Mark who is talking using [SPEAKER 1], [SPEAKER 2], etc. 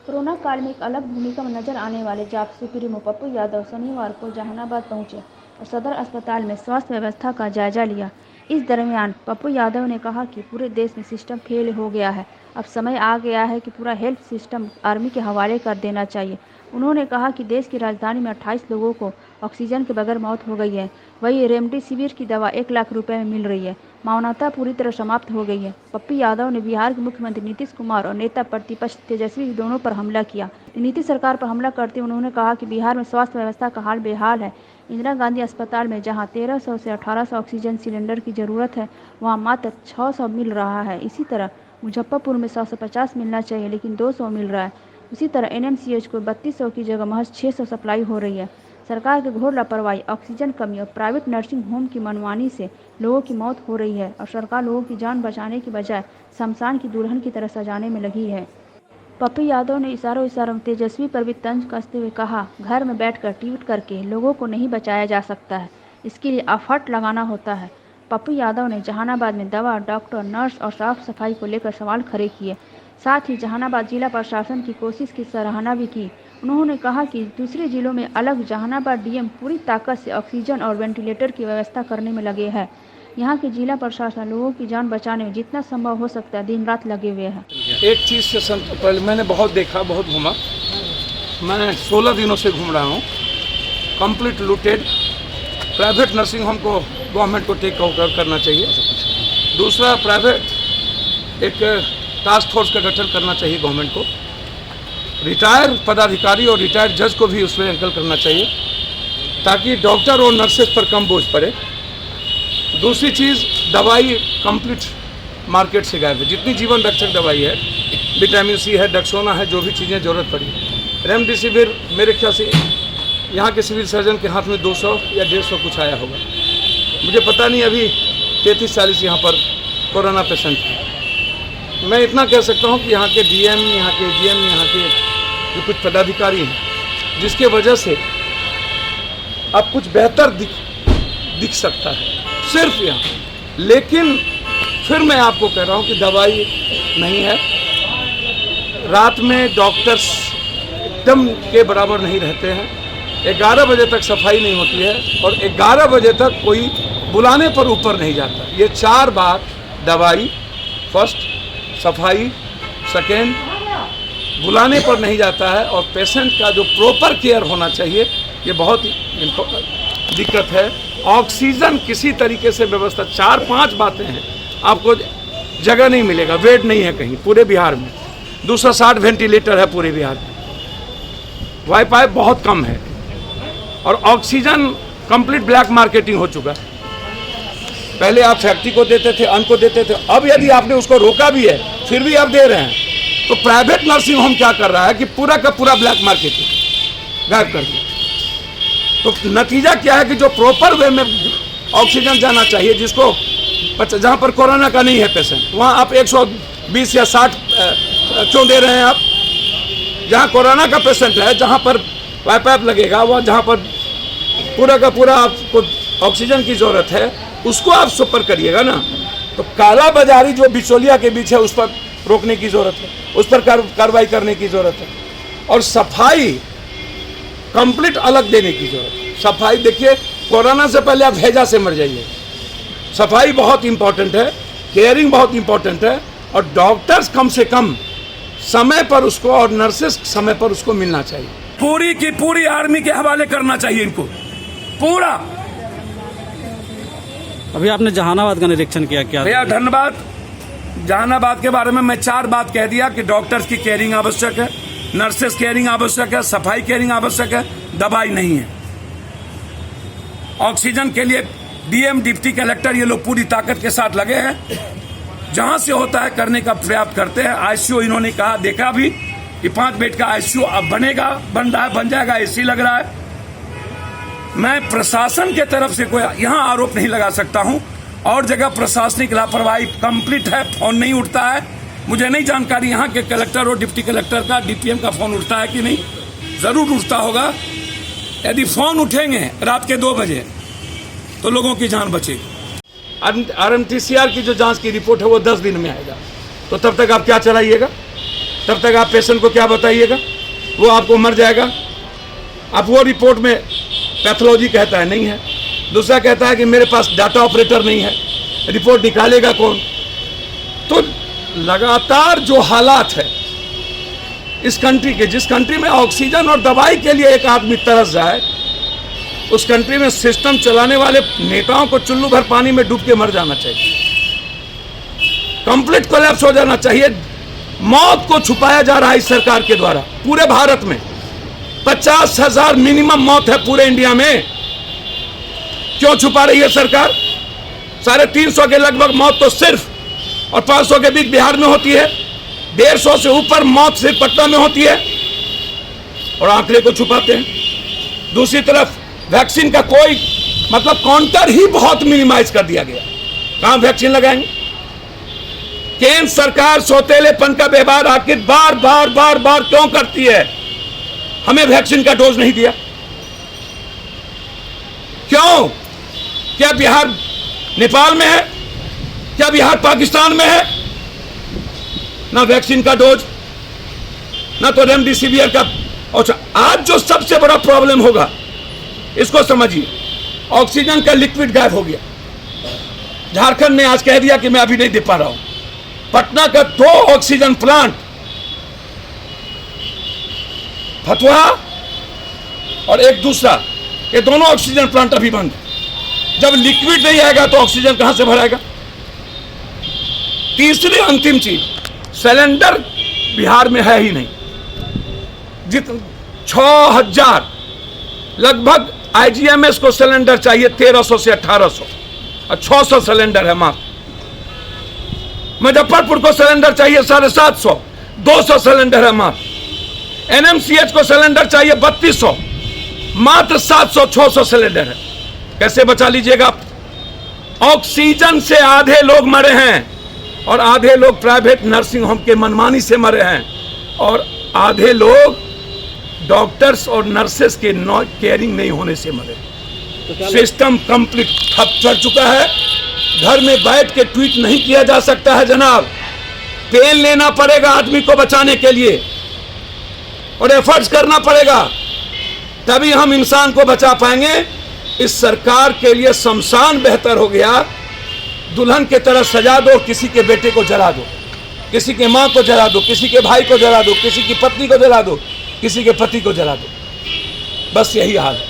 [SPEAKER 1] Corona काल में एक अलग भूमिका में नजर आने वाले जाप सुप्रीमो पप्पू यादव शनिवार को जहानाबाद पहुंचे और सदर अस्पताल में स्वास्थ्य व्यवस्था का जायजा लिया। इस दरमियान पप्पू यादव ने कहा कि पूरे देश में सिस्टम फेल हो गया है, अब समय आ गया है कि पूरा हेल्थ सिस्टम आर्मी के हवाले कर देना चाहिए। उन्होंने कहा कि देश की राजधानी में 28 लोगों को ऑक्सीजन के बगैर मौत हो गई है। वहीं रेमडेसिविर की दवा 1 लाख रुपए में मिल रही है। मानवता पूरी तरह समाप्त हो गई है। पप्पू यादव ने बिहार के मुख्यमंत्री नीतीश कुमार और नेता प्रतिपक्ष तेजस्वी दोनों पर हमला किया। नीतीश सरकार पर हमला करते हुए उन्होंने कहा कि बिहार में स्वास्थ्य व्यवस्था का हाल बेहाल है। इंदिरा गांधी अस्पताल में जहां 1300 से 1800 ऑक्सीजन सिलेंडर की जरूरत है, वहां मात्र 600 मिल रहा है। इसी तरह मुजफ्फरपुर में 100 से 50 मिलना चाहिए, लेकिन 200 मिल रहा है। उसी तरह एनएमसीएच को 3200 की जगह महज 600 सप्लाई हो रही है। सरकार की घोर लापरवाही, ऑक्सीजन कमी और प्राइवेट नर्सिंग होम की मनमानी से लोगों की मौत हो रही है और सरकार लोगों की जान बचाने की बजाय शमशान की दुल्हन की तरह सजाने में लगी है। पप्पू यादव ने इशारों में तेजस्वी पर भी तंज कसते हुए कहा, घर में बैठकर ट्वीट करके लोगों को नहीं बचाया जा सकता है, इसके लिए एफर्ट लगाना होता है। पप्पू यादव ने जहानाबाद में दवा, डॉक्टर, नर्स और साफ सफाई को लेकर सवाल खड़े किए। साथ ही जहानाबाद जिला प्रशासन की कोशिश की सराहना भी की। उन्होंने कहा कि दूसरे जिलों में अलग जहानाबाद डीएम पूरी ताकत से ऑक्सीजन और वेंटिलेटर की व्यवस्था करने में लगे हैं। यहाँ के जिला प्रशासन लोगों की जान बचाने में जितना संभव हो सकता है दिन रात लगे हुए हैं।
[SPEAKER 2] एक चीज़ से पहले मैंने बहुत देखा, बहुत घूमा। मैं 16 दिनों से घूम रहा हूँ। Complete looted. Private nursing home को गवर्नमेंट को टेक ओवर करना चाहिए। दूसरा, प्राइवेट एक टास्क फोर्स का गठन करना चाहिए गवर्नमेंट को। रिटायर पदाधिकारी और रिटायर्ड जज को भी उसमें एंकल करना चाहिए ताकि डॉक्टर और नर्सेज पर कम बोझ पड़े। दूसरी चीज़, दवाई कंप्लीट मार्केट से गायब है। जितनी जीवन रक्षक दवाई है, विटामिन सी है, डेक्सोना है, जो भी चीज़ें ज़रूरत पड़ी, रेमडेसिविर मेरे ख्याल से यहाँ के सिविल सर्जन के हाथ में 200 या 150 कुछ आया होगा। मुझे पता नहीं, अभी 33-40 यहाँ पर कोरोना पेशेंट है। मैं इतना कह सकता हूँ कि यहाँ के डीएम, यहाँ के एडीएम, यहाँ के जो कुछ पदाधिकारी हैं, जिसके वजह से अब कुछ बेहतर दिख सकता है सिर्फ यहाँ। लेकिन फिर मैं आपको कह रहा हूँ कि दवाई नहीं है। रात में डॉक्टर्स एकदम के बराबर नहीं रहते हैं। 11 बजे तक सफाई नहीं होती है और 11 बजे तक कोई बुलाने पर ऊपर नहीं जाता। ये 4 बात, दवाई फर्स्ट, सफाई सेकेंड, बुलाने पर नहीं जाता है, और पेशेंट का जो प्रॉपर केयर होना चाहिए, ये बहुत दिक्कत है। ऑक्सीजन किसी तरीके से व्यवस्था, 4-5 बातें हैं। आपको जगह नहीं मिलेगा, बेड नहीं है कहीं पूरे बिहार में। 260 वेंटिलेटर है पूरे बिहार में। वाईफाई बहुत कम है और ऑक्सीजन कंप्लीट ब्लैक मार्केटिंग हो चुका है। पहले आप फैक्ट्री को देते थे, अन्न को देते थे। अब यदि आपने उसको रोका भी है, फिर भी आप दे रहे हैं, तो प्राइवेट नर्सिंग होम क्या कर रहा है कि पूरा का पूरा ब्लैक मार्केटिंग गायब कर दिया। तो नतीजा क्या है कि जो प्रॉपर वे में ऑक्सीजन जाना चाहिए, जिसको जहाँ पर कोरोना का नहीं है पेशेंट, वहाँ आप 120 या 60 क्यों दे रहे हैं आप? जहाँ कोरोना का पेशेंट है, जहाँ पर पाइप लगेगा, वहाँ जहाँ पर पूरा का पूरा आपको ऑक्सीजन की ज़रूरत है, उसको आप सुपर करिएगा ना। तो काला बाजारी जो बिचौलिया के बीच है, उस पर रोकने की ज़रूरत है, उस पर कार्रवाई करने की ज़रूरत है। और सफाई कंप्लीट अलग देने की ज़रूरत है। सफाई देखिए, कोरोना से पहले आप हैजा से मर जाइए। सफाई बहुत इंपॉर्टेंट है, केयरिंग बहुत इंपॉर्टेंट है, और डॉक्टर्स कम से कम समय पर उसको, और नर्सेस समय पर उसको मिलना चाहिए। पूरी की पूरी आर्मी के हवाले करना चाहिए इनको पूरा।
[SPEAKER 3] अभी आपने जहानाबाद का निरीक्षण किया, क्या
[SPEAKER 2] भैया धन्यवाद। जहानाबाद के बारे में मैं 4 बात कह दिया कि डॉक्टर्स की केयरिंग आवश्यक है, नर्सेस केयरिंग आवश्यक है, सफाई केयरिंग आवश्यक है, दवाई नहीं है। ऑक्सीजन के लिए डीएम, डिप्टी कलेक्टर, ये लोग पूरी ताकत के साथ लगे हैं। जहां से होता है करने का प्रयास करते हैं। आईसीयू इन्होंने कहा, देखा भी कि 5 बेड का आईसीयू अब बनेगा, बन रहा है, बन जाएगा, एसी लग रहा है। मैं प्रशासन के तरफ से कोई यहाँ आरोप नहीं लगा सकता हूँ, और जगह प्रशासनिक लापरवाही कंप्लीट है। फोन नहीं उठता है, मुझे नहीं जानकारी यहाँ के कलेक्टर और डिप्टी कलेक्टर का, डीपीएम का फोन उठता है कि नहीं, जरूर उठता होगा। यदि फोन उठेंगे रात के 2 बजे तो लोगों की जान बचेगी। RMTCR की जो जांच की रिपोर्ट है वो 10 दिन में आएगा, तो तब तक आप क्या चलाइएगा? तब तक आप पेशेंट को क्या बताइएगा? वो आपको मर जाएगा। अब वो रिपोर्ट में पैथोलॉजी कहता है नहीं है, दूसरा कहता है कि मेरे पास डाटा ऑपरेटर नहीं है, रिपोर्ट निकालेगा कौन? तो लगातार जो हालात है इस कंट्री के, जिस कंट्री में ऑक्सीजन और दवाई के लिए एक आदमी तरस जाए, उस कंट्री में सिस्टम चलाने वाले नेताओं को चुल्लू भर पानी में डूब के मर जाना चाहिए, कंप्लीट कोलैप्स हो जाना चाहिए। मौत को छुपाया जा रहा है इस सरकार के द्वारा। पूरे भारत में 50,000 मिनिमम मौत है पूरे इंडिया में। क्यों छुपा रही है सरकार? 350 के लगभग मौत तो सिर्फ और 500 के बीच बिहार में होती है, 150 से ऊपर मौत सिर्फ पटना में होती है, और आंकड़े को छुपाते हैं। दूसरी तरफ वैक्सीन का कोई मतलब काउंटर ही बहुत मिनिमाइज कर दिया गया। कहां वैक्सीन लगाएंगे? केंद्र सरकार सौतेलेपन का व्यवहार आखिर बार बार बार बार क्यों करती है? हमें वैक्सीन का डोज नहीं दिया क्यों? क्या बिहार नेपाल में है? क्या बिहार पाकिस्तान में है? ना वैक्सीन का डोज, ना तो रेमडेसिविर का। अच्छा, आज जो सबसे बड़ा प्रॉब्लम होगा इसको समझिए, ऑक्सीजन का लिक्विड गायब हो गया। झारखंड ने आज कह दिया कि मैं अभी नहीं दे पा रहा हूं। पटना का 2 ऑक्सीजन प्लांट, फतुहा और एक दूसरा, ये दोनों ऑक्सीजन प्लांट अभी बंद है। जब लिक्विड नहीं आएगा तो ऑक्सीजन कहां से भराएगा? तीसरी अंतिम चीज, सिलेंडर बिहार में है ही नहीं। 6000 लगभग आईजीएमएस को सिलेंडर चाहिए 1300 से 1800 और 600 सिलेंडर है मात्र। मुजफ्फरपुर को सिलेंडर चाहिए 750, 200 सिलेंडर है मात्र। एनएमसीएच को सिलेंडर चाहिए 3200, मात्र 700-600 सिलेंडर है। कैसे बचा लीजिएगा आप? ऑक्सीजन से आधे लोग मरे हैं और आधे लोग प्राइवेट नर्सिंग होम के मनमानी से मरे हैं, और आधे लोग डॉक्टर्स और नर्सेस के केयरिंग नहीं होने से मरे। सिस्टम कंप्लीट ठप चढ़ चुका है। घर में बैठ के ट्वीट नहीं किया जा सकता है जनाब, पेन लेना पड़ेगा आदमी को बचाने के लिए और एफर्ट्स करना पड़ेगा, तभी हम इंसान को बचा पाएंगे। इस सरकार के लिए शमशान बेहतर हो गया। दुल्हन के तरह सजा दो, किसी के बेटे को जला दो, किसी के माँ को जला दो, किसी के भाई को जला दो, किसी की पत्नी को जला दो, किसी के पति को जला दो। बस यही हाल है।